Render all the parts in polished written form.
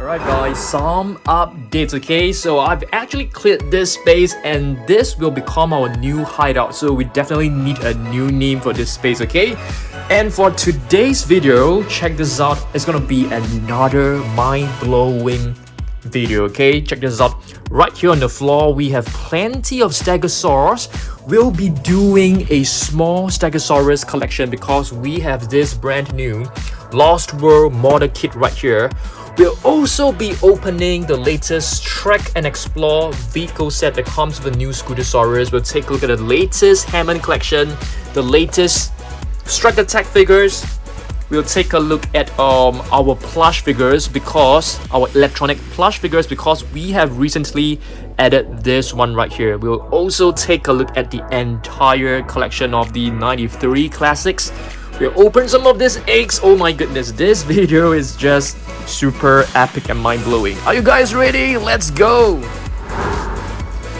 Alright guys, some updates, okay? So I've actually cleared this space and this will become our new hideout. So we definitely need a new name for this space, okay? And for today's video, check this out. It's gonna be another mind-blowing video, okay? Check this out. Right here on the floor, we have plenty of Stegosaurus. We'll be doing a small Stegosaurus collection because we have this brand new Lost World model kit right here. We'll also be opening the latest Trek and Explore vehicle set that comes with a new Scutosaurus. We'll take a look at the latest Hammond collection, the latest Strike Attack figures. We'll take a look at our plush figures, because our electronic plush figures, because we have recently added this one right here. We'll also take a look at the entire collection of the 93 classics. We'll open some of these eggs. Oh my goodness, this video is just super epic and mind-blowing. Are you guys ready? Let's go!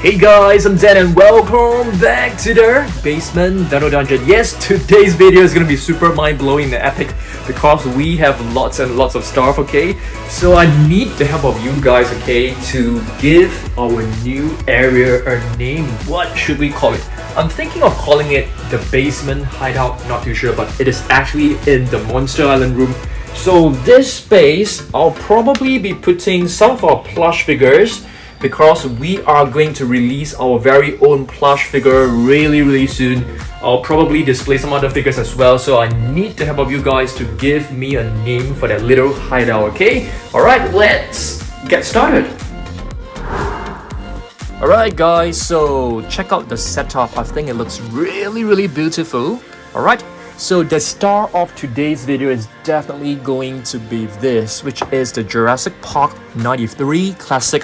Hey guys, I'm Dan and welcome back to the Basement Dino Dungeon. Yes, today's video is gonna be super mind-blowing and epic because we have lots and lots of stuff, okay? So I need the help of you guys, okay, to give our new area a name. What should we call it? I'm thinking of calling it the Basement Hideout, not too sure, but it is actually in the Monster Island room. So this space, I'll probably be putting some of our plush figures, because we are going to release our very own plush figure really soon. I'll probably display some other figures as well, so I need the help of you guys to give me a name for that little hideout, okay? Alright, let's get started. Alright guys, so check out the setup. I think it looks really beautiful. Alright, so the star of today's video is definitely going to be this, which is the Jurassic Park 93 Classic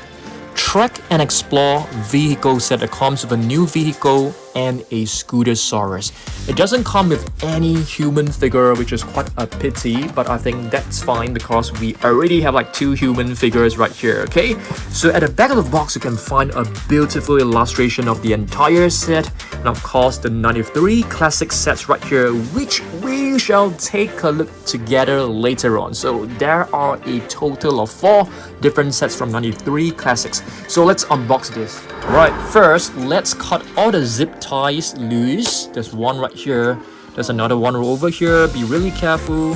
Trek and Explore vehicle set that comes with a new vehicle and a Scutosaurus. It doesn't come with any human figure, which is quite a pity, but I think that's fine because we already have like 2 human figures right here, okay? So at the back of the box, you can find a beautiful illustration of the entire set, and of course the 93 classic sets right here, which we shall take a look together later on. So there are a total of 4 different sets from 93 classics. So let's unbox this. Right, first let's cut all the zip ties loose. There's one right here, there's another one over here. Be really careful.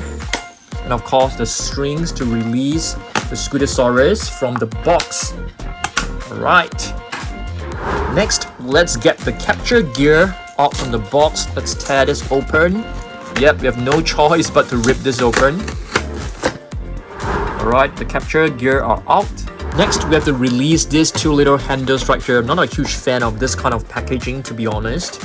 And of course the strings to release the Scutosaurus from the box. Alright, next let's get the capture gear out from the box. Let's tear this open. Yep, we have no choice but to rip this open. Alright, the capture gear are out. Next, we have to release these 2 little handles right here. I'm not a huge fan of this kind of packaging, to be honest.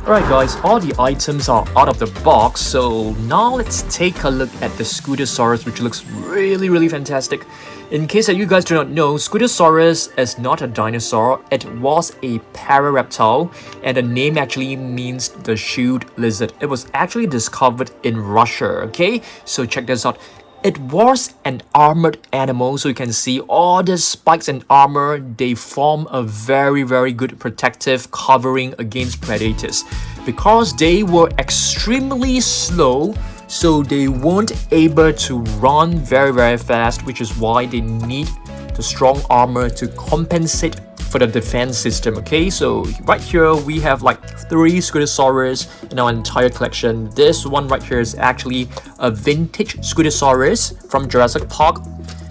Alright guys, all the items are out of the box, so now let's take a look at the Scutosaurus, which looks really fantastic. In case that you guys do not know, Scutosaurus is not a dinosaur. It was a parareptile, and the name actually means the shield lizard. It was actually discovered in Russia, okay? So check this out. It was an armored animal, so you can see all the spikes and armor. They form a very good protective covering against predators. Because they were extremely slow, so they weren't able to run very fast, which is why they need the strong armor to compensate for the defense system, okay? So right here we have like 3 Scutosaurus in our entire collection. This one right here is actually a vintage Scutosaurus from Jurassic Park.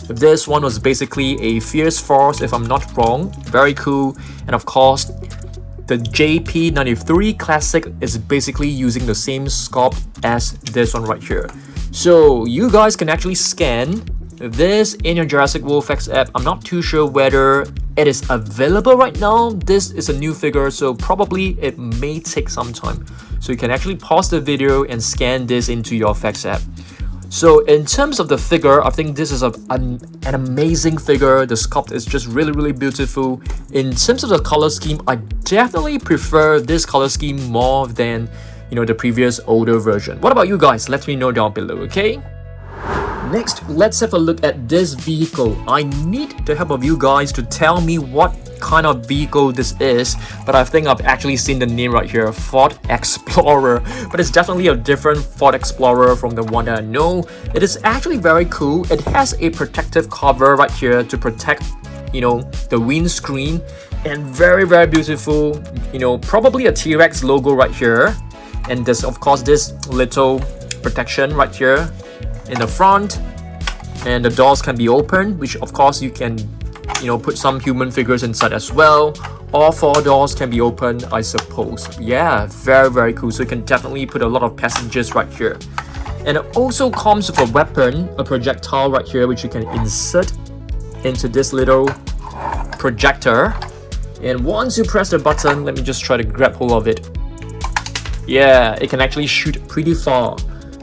This one was basically a Fierce Force, if I'm not wrong. Very cool. And of course the JP93 Classic is basically using the same sculpt as this one right here. So you guys can actually scan this in your Jurassic World Facts app. I'm not too sure whether it is available right now. This is a new figure, so probably it may take some time. So you can actually pause the video and scan this into your Facts app. So in terms of the figure, I think this is an amazing figure. The sculpt is just really beautiful. In terms of the color scheme, I definitely prefer this color scheme more than, you know, the previous older version. What about you guys? Let me know down below, okay? Next, let's have a look at this vehicle. I need the help of you guys to tell me what kind of vehicle this is, but I think I've actually seen the name right here, Ford Explorer, but it's definitely a different Ford Explorer from the one that I know. It is actually very cool. It has a protective cover right here to protect, you know, the windscreen, and very beautiful, you know, probably a T-Rex logo right here, and there's of course this little protection right here in the front, and the doors can be opened, which of course you can, you know, put some human figures inside as well. All 4 doors can be opened, I suppose. Yeah, very cool. So you can definitely put a lot of passengers right here. And it also comes with a weapon, a projectile right here, which you can insert into this little projector. And once you press the button, let me just try to grab hold of it. Yeah, it can actually shoot pretty far.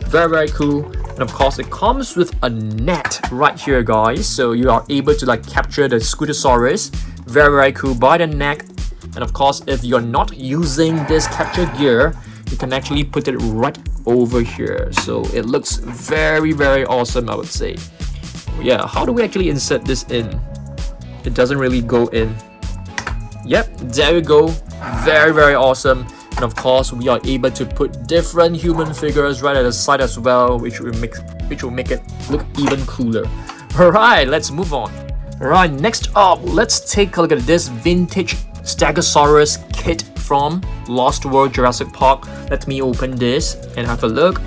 Very cool. And of course, it comes with a net right here, guys. So you are able to like capture the Scutosaurus. Very cool by the neck. And of course, if you're not using this capture gear, you can actually put it right over here. So it looks very awesome, I would say. Yeah, how do we actually insert this in? It doesn't really go in. Yep, there we go. Very awesome. And of course, we are able to put different human figures right at the side as well, which will make it look even cooler. Alright, let's move on. Alright, next up, let's take a look at this vintage Stegosaurus kit from Lost World Jurassic Park. Let me open this and have a look.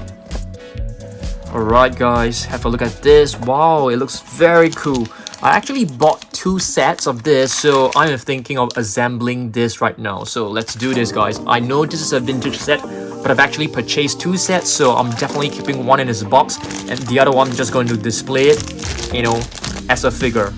Alright guys, have a look at this. Wow, it looks very cool. I actually bought 2 sets of this, so I'm thinking of assembling this right now. So let's do this, guys. I know this is a vintage set, but I've actually purchased 2 sets, so I'm definitely keeping one in this box, and the other one I'm just going to display it, you know, as a figure.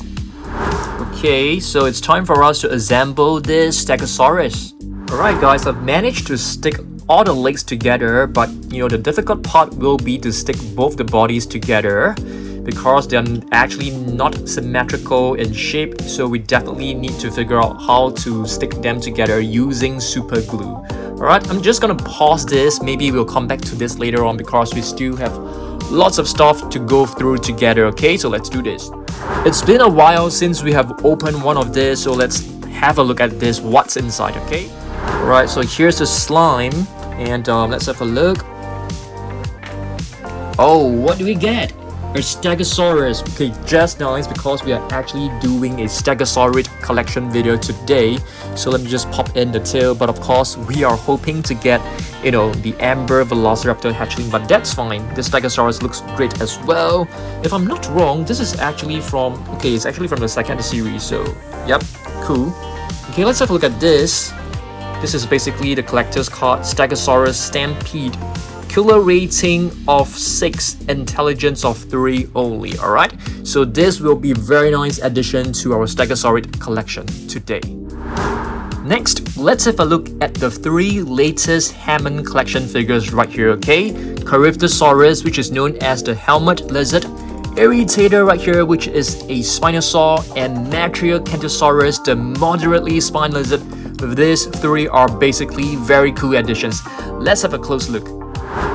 Okay, so it's time for us to assemble this Stegosaurus. Alright guys, I've managed to stick all the legs together, but you know, the difficult part will be to stick both the bodies together, because they're actually not symmetrical in shape, so we definitely need to figure out how to stick them together using super glue. Alright, I'm just gonna pause this. Maybe we'll come back to this later on because we still have lots of stuff to go through together. Okay, so let's do this. It's been a while since we have opened one of this, so let's have a look at this, what's inside. Okay, alright, so here's the slime, and let's have a look. Oh, what do we get? A Stegosaurus. Okay, just nice, because we are actually doing a Stegosaurid collection video today. So let me just pop in the tail, but of course we are hoping to get, you know, the Amber Velociraptor hatchling, but that's fine. This Stegosaurus looks great as well. If I'm not wrong, this is actually from, okay, it's actually from the second series, so yep, cool. Okay, let's have a look at this. This is basically the collector's card, Stegosaurus Stampede. Killer rating of 6, intelligence of 3 only. Alright, so this will be a very nice addition to our Stegosaurid collection today. Next, let's have a look at the 3 latest Hammond collection figures right here. Okay, Irritator, which is known as the helmet lizard, Irritator right here, which is a Spinosaur, and Metriacanthosaurus, the moderately spined lizard. These 3 are basically very cool additions. Let's have a close look.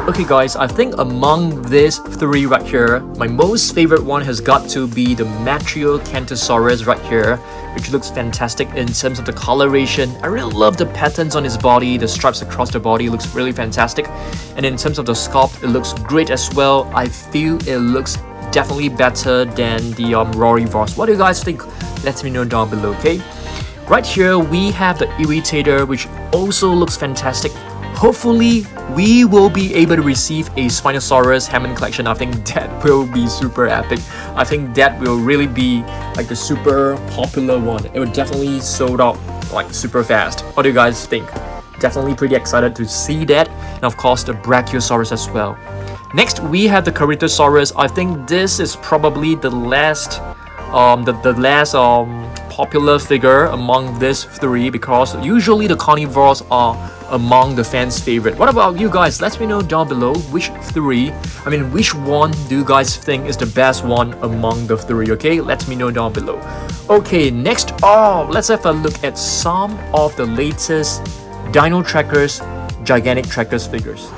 Okay guys, I think among these 3 right here, my most favorite one has got to be the Metriacanthosaurus right here, which looks fantastic in terms of the coloration. I really love the patterns on his body, the stripes across the body looks really fantastic. And in terms of the sculpt, it looks great as well. I feel it looks definitely better than the Rorivors. What do you guys think? Let me know down below, okay? Right here, we have the Irritator, which also looks fantastic. Hopefully, we will be able to receive a Spinosaurus Hammond collection. I think that will be super epic. I think that will really be like the super popular one. It would definitely sold out like super fast. What do you guys think? Definitely pretty excited to see that. And of course, the Brachiosaurus as well. Next, we have the Caritosaurus. I think this is probably the last popular figure among these 3, because usually the carnivores are among the fans' favorite. What about you guys? Let me know down below which one do you guys think is the best one among the 3, okay? Let me know down below. Okay, next up, let's have a look at some of the latest Dino Trackers Gigantic Trackers figures.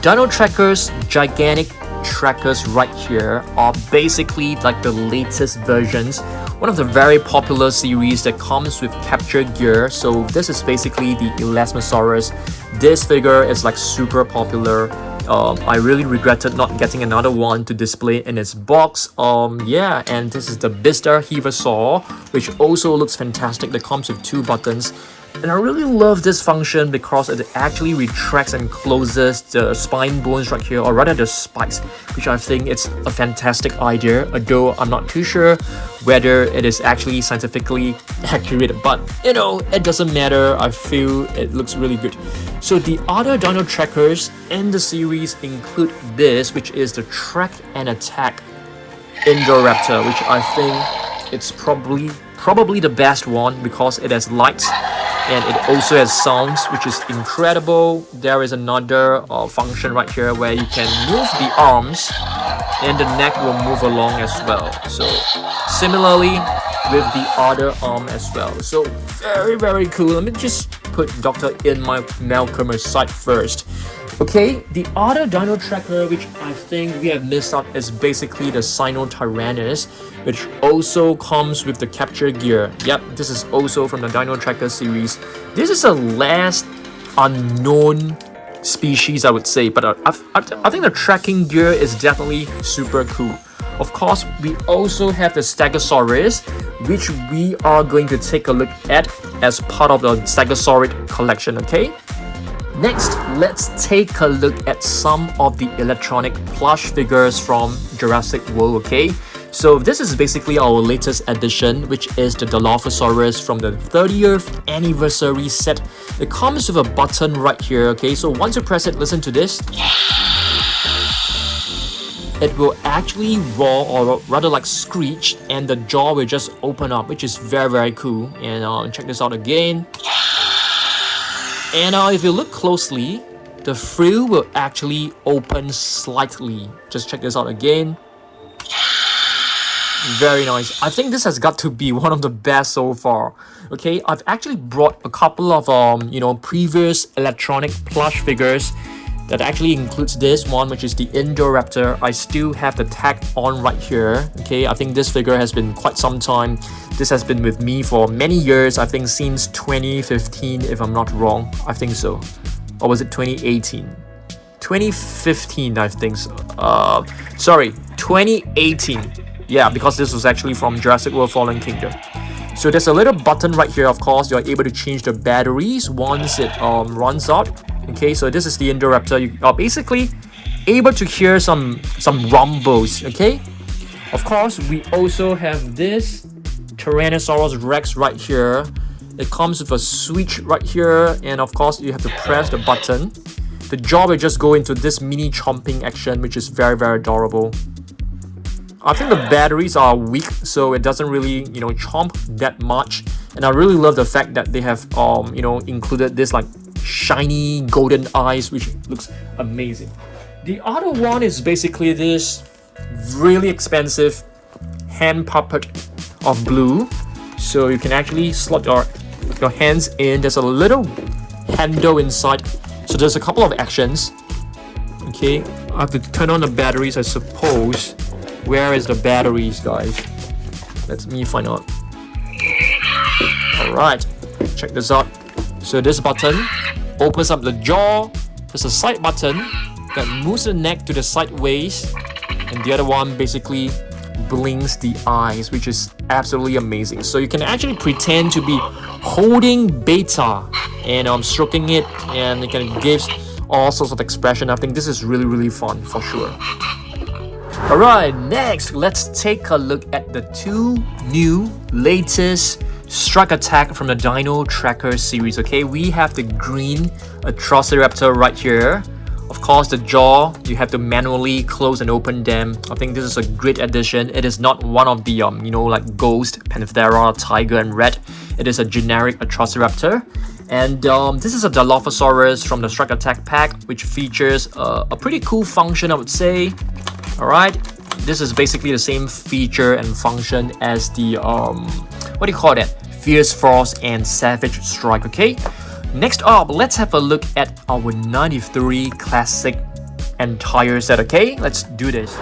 Dino Trackers Gigantic trackers right here are basically like the latest versions. One of the very popular series that comes with capture gear. So this is basically the Elasmosaurus. This figure is like super popular. I really regretted not getting another one to display in its box. Yeah, and this is the Bistahieversor, which also looks fantastic. That comes with 2 buttons. And I really love this function because it actually retracts and closes the spine bones right here, or rather the spikes, which I think it's a fantastic idea, although I'm not too sure whether it is actually scientifically accurate, but you know, it doesn't matter. I feel it looks really good. So the other dino trackers in the series include this, which is the Track and Attack Indoraptor, which I think it's probably the best one because it has lights and it also has sounds, which is incredible. There is another function right here where you can move the arms and the neck will move along as well. So similarly with the other arm as well. So very cool. Let me just put Dr. Malcolm aside first. Okay, the other dino tracker which I think we have missed out is basically the Sinotyrannus, which also comes with the capture gear. Yep, this is also from the Dino Tracker series. This is a less unknown species, I would say, but I think the tracking gear is definitely super cool. Of course, we also have the Stegosaurus, which we are going to take a look at as part of the Stegosaurid collection, okay? Next, let's take a look at some of the electronic plush figures from Jurassic World, okay? So this is basically our latest addition, which is the Dilophosaurus from the 30th anniversary set. It comes with a button right here, okay? So once you press it, listen to this. It will actually roar, or rather like screech, and the jaw will just open up, which is very cool. And check this out again. And if you look closely, the frill will actually open slightly. Just check this out again. Very nice. I think this has got to be one of the best so far. Okay, I've actually brought a couple of previous electronic plush figures that actually includes this one, which is the Indoraptor. I still have the tag on right here. Okay, I think this figure has been quite some time. This has been with me for many years, I think since 2015, if I'm not wrong. I think so. Or was it 2018? 2015, I think so. Sorry, 2018. Yeah, because this was actually from Jurassic World Fallen Kingdom. So there's a little button right here. Of course, you're able to change the batteries once it runs out. Okay, so this is the Indoraptor. You are basically able to hear some rumbles. Okay, of course, we also have this Tyrannosaurus Rex right here. It comes with a switch right here, and of course, you have to press the button. The jaw will just go into this mini chomping action, which is very adorable. I think the batteries are weak, so it doesn't really, chomp that much. And I really love the fact that they have, included this like shiny golden eyes, which looks amazing. The other one is basically this really expensive hand puppet of blue. So you can actually slot your hands in. There's a little handle inside. So there's a couple of actions. Okay, I have to turn on the batteries, I suppose. Where is the batteries, guys? Let me find out. Alright, check this out. So this button opens up the jaw. There's a side button that moves the neck to the sideways, and the other one basically blinks the eyes, which is absolutely amazing. So you can actually pretend to be holding Beta and stroking it, and it can give all sorts of expression. I think this is really fun for sure. Alright, next let's take a look at the 2 new latest Strike Attack from the Dino Tracker series. Okay, we have the green Atrociraptor right here. Of course, the jaw, you have to manually close and open them. I think this is a great addition. It is not one of the, like Ghost, Panthera, Tiger, and Red. It is a generic Atrociraptor. And this is a Dilophosaurus from the Strike Attack pack, which features a pretty cool function, I would say. Alright, this is basically the same feature and function as the, what do you call that? Fierce Frost and Savage Strike, okay? Next up, let's have a look at our 93 classic entire set, okay? Let's do this.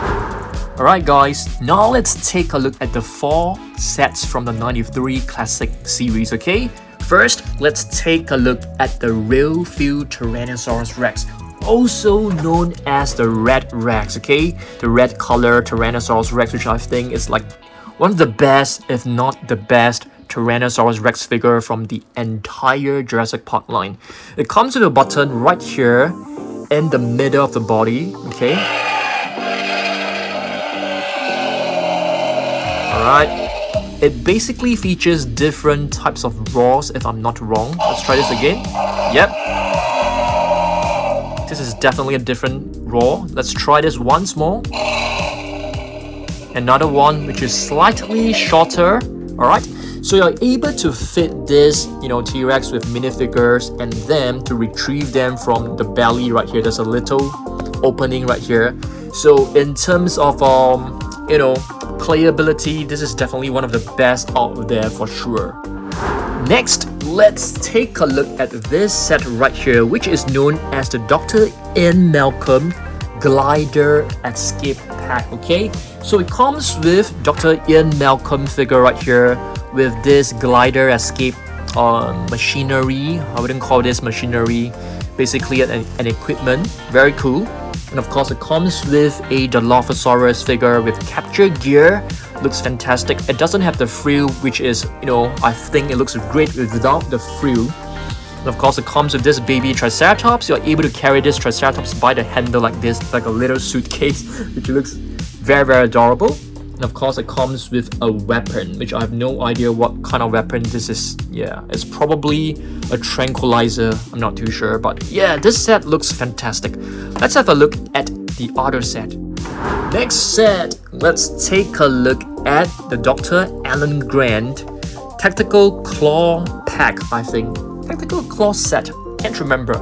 Alright guys, now let's take a look at the 4 sets from the 93 Classic series, okay? First, let's take a look at the real feel Tyrannosaurus Rex, also known as the Red Rex, okay? The red color Tyrannosaurus Rex, which I think is like one of the best, if not the best, Tyrannosaurus Rex figure from the entire Jurassic Park line. It comes with a button right here in the middle of the body, okay? Alright. It basically features different types of roars, if I'm not wrong. Let's try this again. Yep. This is definitely a different roar. Let's try this once more. Another one which is slightly shorter. Alright. So you're able to fit this, T-Rex with minifigures and then to retrieve them from the belly right here. There's a little opening right here. So in terms of, playability, this is definitely one of the best out there for sure. Next, let's take a look at this set right here, which is known as the Dr. Ian Malcolm Glider Escape Pack, okay? So it comes with Dr. Ian Malcolm figure right here with this glider escape machinery. I wouldn't call this machinery, basically an equipment. Very cool. And of course, it comes with a Dilophosaurus figure with capture gear. Looks fantastic. It doesn't have the frill, which is, I think it looks great without the frill. And of course, it comes with this baby Triceratops. You're able to carry this Triceratops by the handle like this, like a little suitcase, which looks very, very adorable. And of course, it comes with a weapon, which I have no idea what kind of weapon this is. Yeah, it's probably a tranquilizer. I'm not too sure, but yeah, this set looks fantastic. Let's have a look at the other set. Next set, let's take a look at the Dr. Alan Grant Tactical Claw Pack, I think. Tactical Claw Set, can't remember.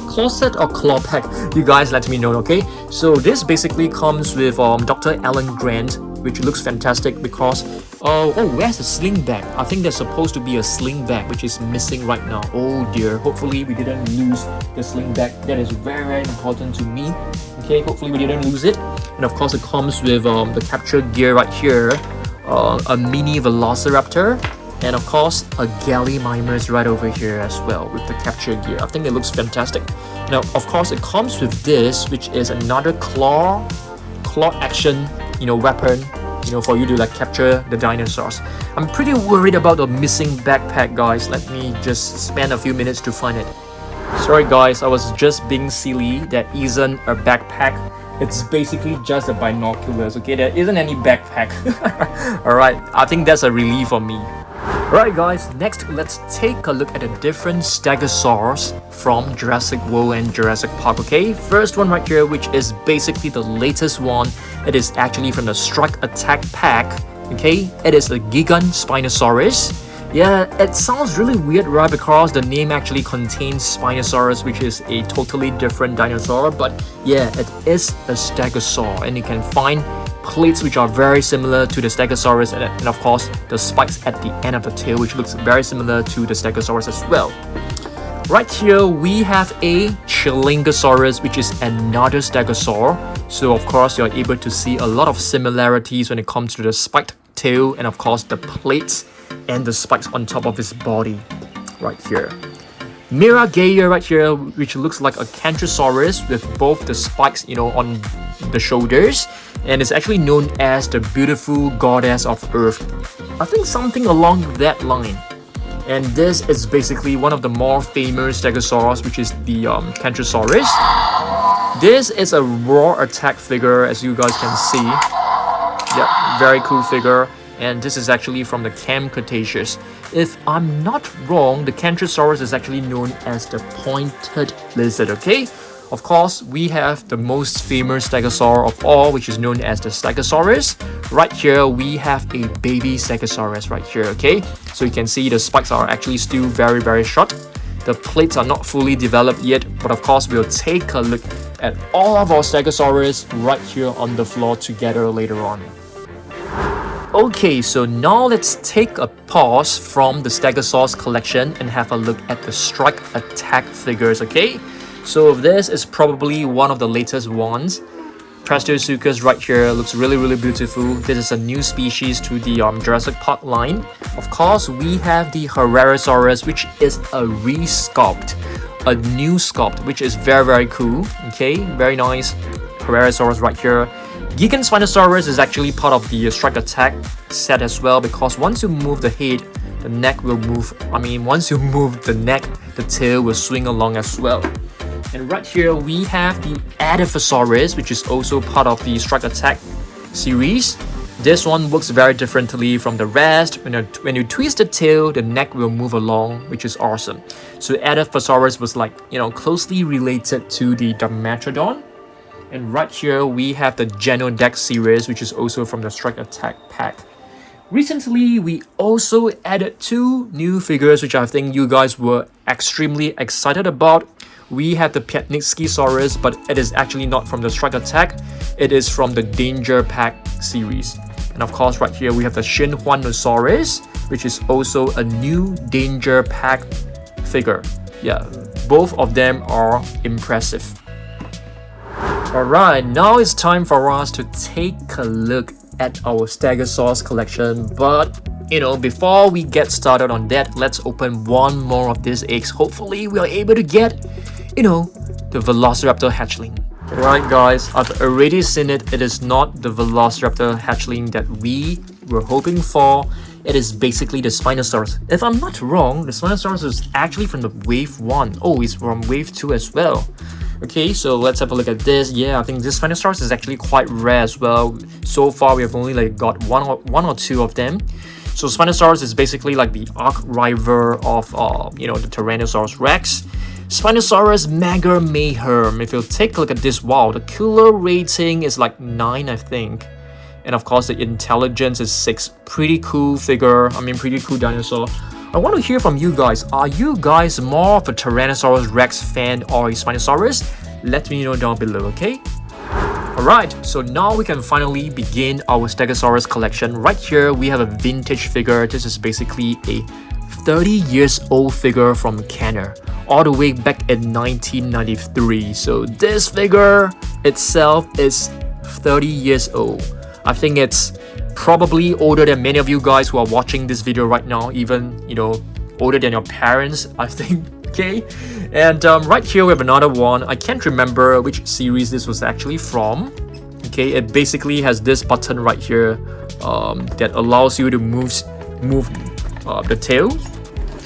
Claw set or claw pack? You guys let me know, okay? So this basically comes with Dr. Alan Grant, which looks fantastic because where's the sling bag? I think there's supposed to be a sling bag which is missing right now. Oh dear, hopefully we didn't lose the sling bag. That is very, very important to me. Okay, hopefully we didn't lose it. And of course it comes with the capture gear right here, a mini velociraptor, and of course a Gallimimus right over here as well with the capture gear. I think it looks fantastic. Now of course it comes with this, which is another claw action weapon, for you to like capture the dinosaurs. I'm pretty worried about the missing backpack, guys. Let me just spend a few minutes to find it. Sorry guys, I was just being silly. That isn't a backpack. It's basically just a binoculars, okay? There isn't any backpack. Alright, I think that's a relief for me. Alright guys, next let's take a look at the different Stegosaurus from Jurassic World and Jurassic Park, okay? First one right here, which is basically the latest one. It is actually from the Strike Attack pack, okay? It is a Gigan Spinosaurus. Yeah, it sounds really weird, right? Because the name actually contains Spinosaurus, which is a totally different dinosaur. But yeah, it is a Stegosaur, and you can find plates which are very similar to the Stegosaurus, and of course the spikes at the end of the tail, which looks very similar to the Stegosaurus as well. Right here we have a Chilingosaurus, which is another Stegosaur. So of course you're able to see a lot of similarities when it comes to the spiked tail and of course the plates and the spikes on top of his body right here. Metriacanthosaurus right here, which looks like a Cantrosaurus with both the spikes, on the shoulders, and is actually known as the beautiful goddess of Earth. I think something along that line. And this is basically one of the more famous Stegosaurus, which is the Cantrosaurus. This is a raw attack figure, as you guys can see. Yeah, very cool figure. And this is actually from the Camp Cretaceous. If I'm not wrong, the Cantrosaurus is actually known as the pointed lizard, okay? Of course, we have the most famous Stegosaur of all, which is known as the Stegosaurus. Right here, we have a baby Stegosaurus right here, okay? So you can see the spikes are actually still very, very short. The plates are not fully developed yet, but of course, we'll take a look at all of our Stegosaurus right here on the floor together later on. Okay, so now let's take a pause from the Stegosaurus collection and have a look at the Strike Attack figures, okay? So this is probably one of the latest ones. Prestosuchus right here looks really beautiful. This is a new species to the Jurassic Park line. Of course, we have the Irritator, which is a resculpt, a new sculpt, which is very cool. Okay, very nice. Irritator right here. Giganospinosaurus is actually part of the Strike Attack set as well, because once you move the head, the neck will move. Once you move the neck, the tail will swing along as well. And right here we have the Dilophosaurus, which is also part of the Strike Attack series. This one works very differently from the rest. When you twist the tail, the neck will move along, which is awesome. So Dilophosaurus was closely related to the Dimetrodon. And right here we have the Genodex series, which is also from the Strike Attack pack. Recently, we also added 2 new figures, which I think you guys were extremely excited about. We have the Bistahieversor, but it is actually not from the Strike Attack. It is from the Danger Pack series. And of course, right here we have the Bistahieversor, which is also a new Danger Pack figure. Yeah, both of them are impressive. Alright, now it's time for us to take a look at our Stegosaurus collection. But before we get started on that, let's open one more of these eggs. Hopefully we are able to get the Velociraptor hatchling. Right guys, I've already seen it. It is not the Velociraptor hatchling that we were hoping for. It is basically the Spinosaurus. If I'm not wrong, the Spinosaurus is actually from the wave 1. Oh, it's from wave 2 as well. Okay, so let's have a look at this. Yeah, I think this Spinosaurus is actually quite rare as well. So far we have only got one or two of them. So Spinosaurus is basically like the arch rival of the Tyrannosaurus Rex. Spinosaurus Mega Mayhem. If you take a look at this, wow, the killer rating is like 9, I think. And of course the intelligence is 6. Pretty cool figure. Pretty cool dinosaur. I want to hear from you guys. Are you guys more of a Tyrannosaurus Rex fan or a Spinosaurus? Let me know down below, okay? Alright, so now we can finally begin our Stegosaurus collection. Right here we have a vintage figure. This is basically a 30 years old figure from Kenner, all the way back in 1993. So this figure itself is 30 years old. I think it's probably older than many of you guys who are watching this video right now, even older than your parents, I think. Okay, and right here we have another one. I can't remember which series this was actually from. Okay, it basically has this button right here that allows you to move the tail.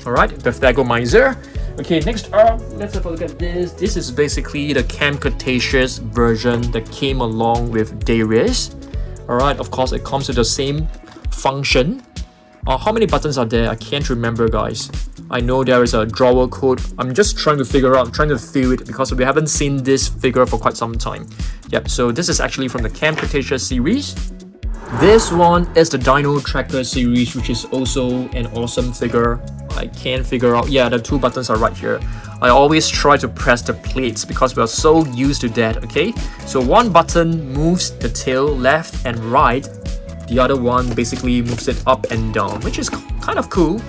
Alright, the Stegosaurus. Okay, next up, let's have a look at this. This is basically the Camp Cretaceous version that came along with Darius. Alright, of course it comes with the same function. How many buttons are there? I can't remember, guys. I know there is a drawer code. I'm just trying to figure out, trying to feel it, because we haven't seen this figure for quite some time. Yep, so this is actually from the Camp Cretaceous series. This one is the Dino Tracker series, which is also an awesome figure. I can't figure out. Yeah, the 2 buttons are right here. I always try to press the plates because we are so used to that, okay? So one button moves the tail left and right. The other one basically moves it up and down, which is kind of cool.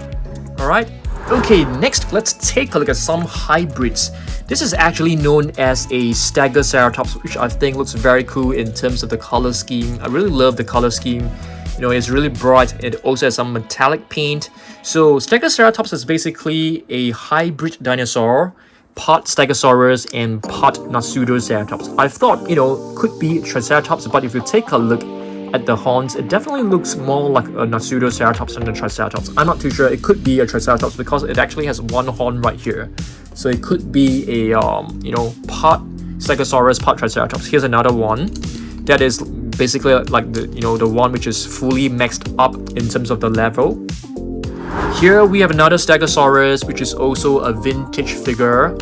Alright. Okay, next let's take a look at some hybrids. This is actually known as a Stegosaurus, which I think looks very cool in terms of the color scheme. I really love the color scheme. It's really bright. It also has some metallic paint. So Stegosaurus is basically a hybrid dinosaur, part Stegosaurus and part Pseudoceratops. I thought, could be Triceratops, but if you take a look at the horns, it definitely looks more like a Pseudoceratops than a Triceratops. I'm not too sure. It could be a Triceratops because it actually has one horn right here. So it could be a part Stegosaurus, part Triceratops. Here's another one that is basically like the one which is fully maxed up in terms of the level. Here we have another Stegosaurus, which is also a vintage figure.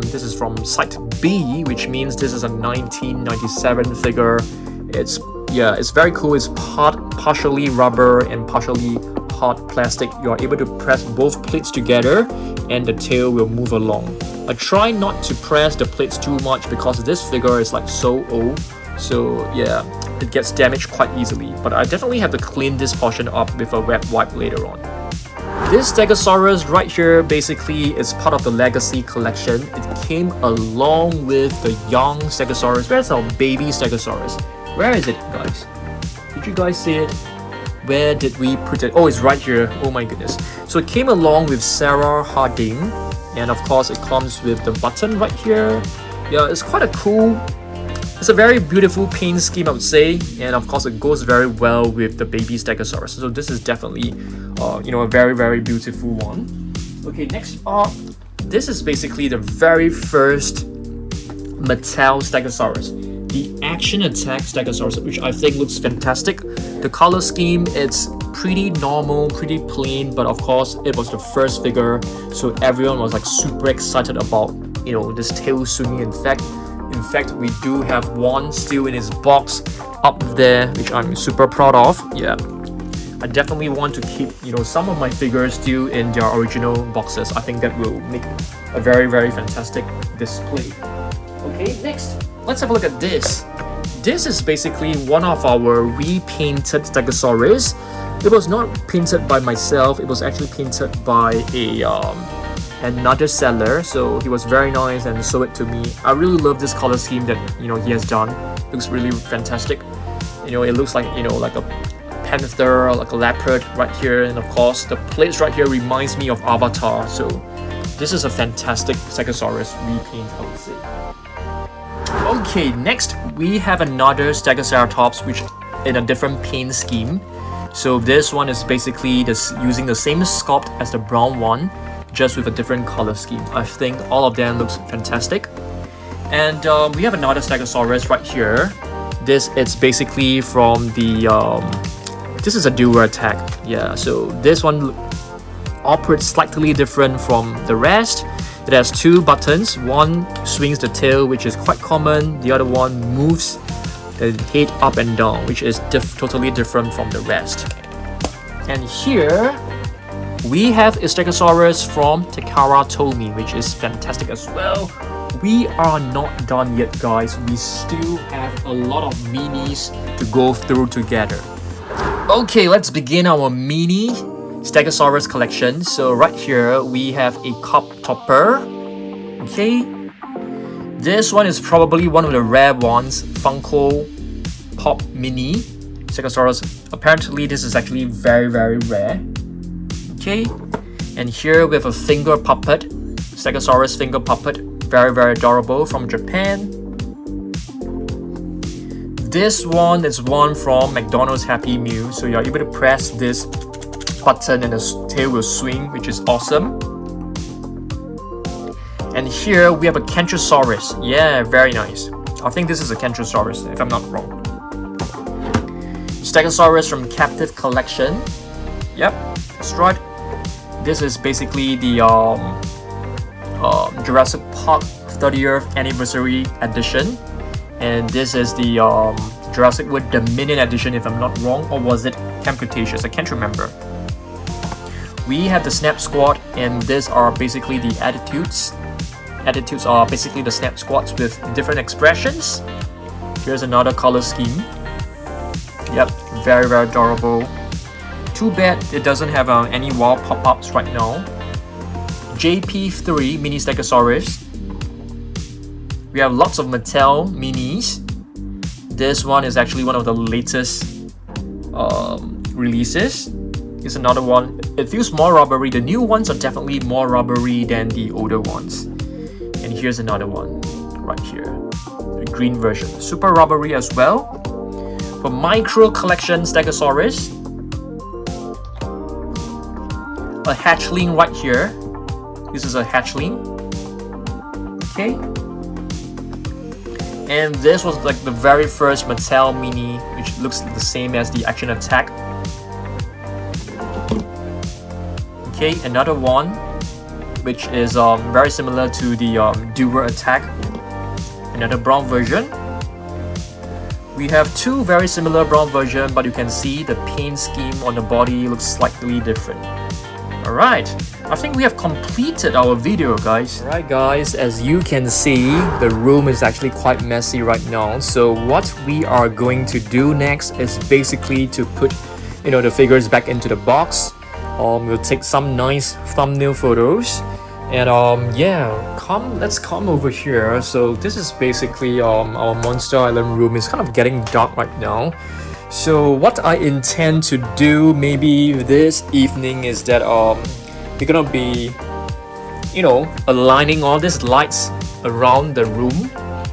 This is from Site B, which means this is a 1997 figure. It's very cool. It's partially rubber and partially hard plastic. You are able to press both plates together and the tail will move along. I try not to press the plates too much because this figure is like so old. So yeah, it gets damaged quite easily. But I definitely have to clean this portion up with a wet wipe later on. This Stegosaurus right here basically is part of the Legacy collection. It came along with the young Stegosaurus. Where's our baby Stegosaurus? Where is it, guys? Did you guys see it? Where did we put it? Oh, it's right here. Oh my goodness. So it came along with Sarah Harding. And of course, it comes with the button right here. Yeah, it's quite a cool... It's a very beautiful paint scheme, I would say, and of course it goes very well with the baby Stegosaurus. So this is definitely, a very beautiful one. Okay, next up, this is basically the very first Mattel Stegosaurus, the Action Attack Stegosaurus, which I think looks fantastic. The color scheme, it's pretty normal, pretty plain, but of course it was the first figure, so everyone was like super excited about, this tail swinging effect. In fact, we do have one still in his box up there, which I'm super proud of. Yeah, I definitely want to keep, some of my figures still in their original boxes. I think that will make a very fantastic display. Okay, next, let's have a look at this. This is basically one of our repainted Stegosaurus. It was not painted by myself. It was actually painted by another seller, so he was very nice and showed it to me. I really love this color scheme that he has done. It looks really fantastic. It looks like like a panther, like a leopard right here, and of course the plates right here reminds me of Avatar. So this is a fantastic Stegosaurus repaint, I would say. Okay, next we have another Stegoceratops, which in a different paint scheme. So this one is basically using the same sculpt as the brown one, just with a different color scheme. I think all of them looks fantastic. And we have another Stegosaurus right here. This is basically from the this is a dual attack. Yeah, so this one operates slightly different from the rest. It has two buttons. One swings the tail, which is quite common. The other one moves the head up and down, which is totally different from the rest. And here we have a Stegosaurus from Takara Tomy, which is fantastic as well. We are not done yet, guys. We still have a lot of minis to go through together. Okay, let's begin our mini Stegosaurus collection. So right here, we have a cup topper. Okay. This one is probably one of the rare ones, Funko Pop Mini Stegosaurus. Apparently, this is actually very rare. Okay, and here we have a finger puppet, Stegosaurus finger puppet, very adorable, from Japan. This one is one from McDonald's Happy Meal, so you're able to press this button and the tail will swing, which is awesome. And here we have a Cantrosaurus. Yeah, very nice. I think this is a Cantrosaurus, if I'm not wrong. Stegosaurus from Captive Collection. Yep, that's right. This is basically the Jurassic Park 30th Anniversary Edition. And this is the Jurassic World Dominion Edition, if I'm not wrong. Or was it Camp Cretaceous? I can't remember. We have the Snap Squad, and these are basically the Attitudes. Attitudes are basically the Snap Squads with different expressions. Here's another color scheme. Yep, very adorable. Too bad it doesn't have any wall pop-ups right now. JP3 Mini Stegosaurus. We have lots of Mattel minis. This one is actually one of the latest releases. Here's another one. It feels more rubbery. The new ones are definitely more rubbery than the older ones. And here's another one right here. The green version. Super rubbery as well. For Micro Collection Stegosaurus. A hatchling right here. This is a hatchling. Okay. And this was like the very first Mattel Mini, which looks the same as the Action Attack. Okay, another one, which is very similar to the Dual Attack. Another brown version. We have two very similar brown versions, but you can see the paint scheme on the body looks slightly different. Alright, I think we have completed our video, guys. Alright guys, as you can see, the room is actually quite messy right now. So what we are going to do next is basically to put the figures back into the box. We'll take some nice thumbnail photos. And yeah, let's come over here. So this is basically our Monster Island room. It's kind of getting dark right now. So what I intend to do maybe this evening is that we're gonna be, you know, aligning all these lights around the room.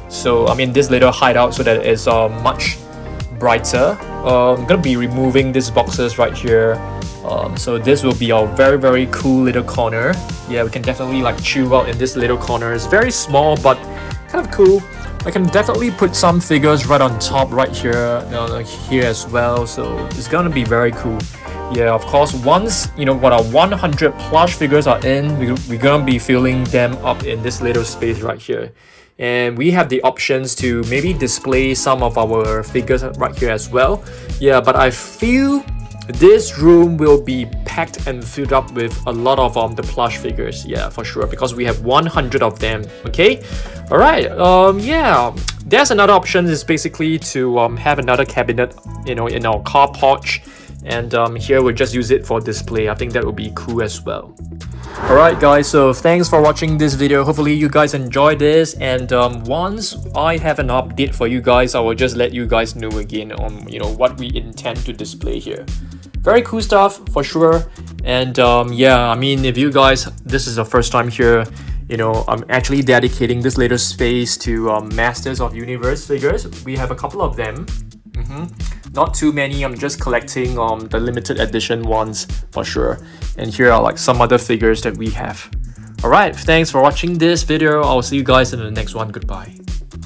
So I mean this little hideout so that it's much brighter. I'm gonna be removing these boxes right here. So this will be our very cool little corner. Yeah, we can definitely like chill out in this little corner. It's very small but kind of cool. I can definitely put some figures right on top right here, here as well. So it's gonna be very cool. Yeah, of course, once you know what our 100 plush figures are in, we're gonna be filling them up in this little space right here. And we have the options to maybe display some of our figures right here as well. Yeah, but I feel this room will be packed and filled up with a lot of the plush figures. Yeah, for sure, because we have 100 of them. Okay, all right. Yeah, there's another option is basically to have another cabinet, you know, in our car porch, and here we'll just use it for display. I think that would be cool as well. Alright guys, so thanks for watching this video. Hopefully you guys enjoyed this, and once I have an update for you guys, I will just let you guys know again on, you know, what we intend to display here. Very cool stuff for sure. And yeah, I mean, if you guys, this is the first time here, you know, I'm actually dedicating this little space to Masters of Universe figures. We have a couple of them. Not too many. I'm just collecting the limited edition ones for sure. And here are like some other figures that we have. Alright, thanks for watching this video. I'll see you guys in the next one. Goodbye.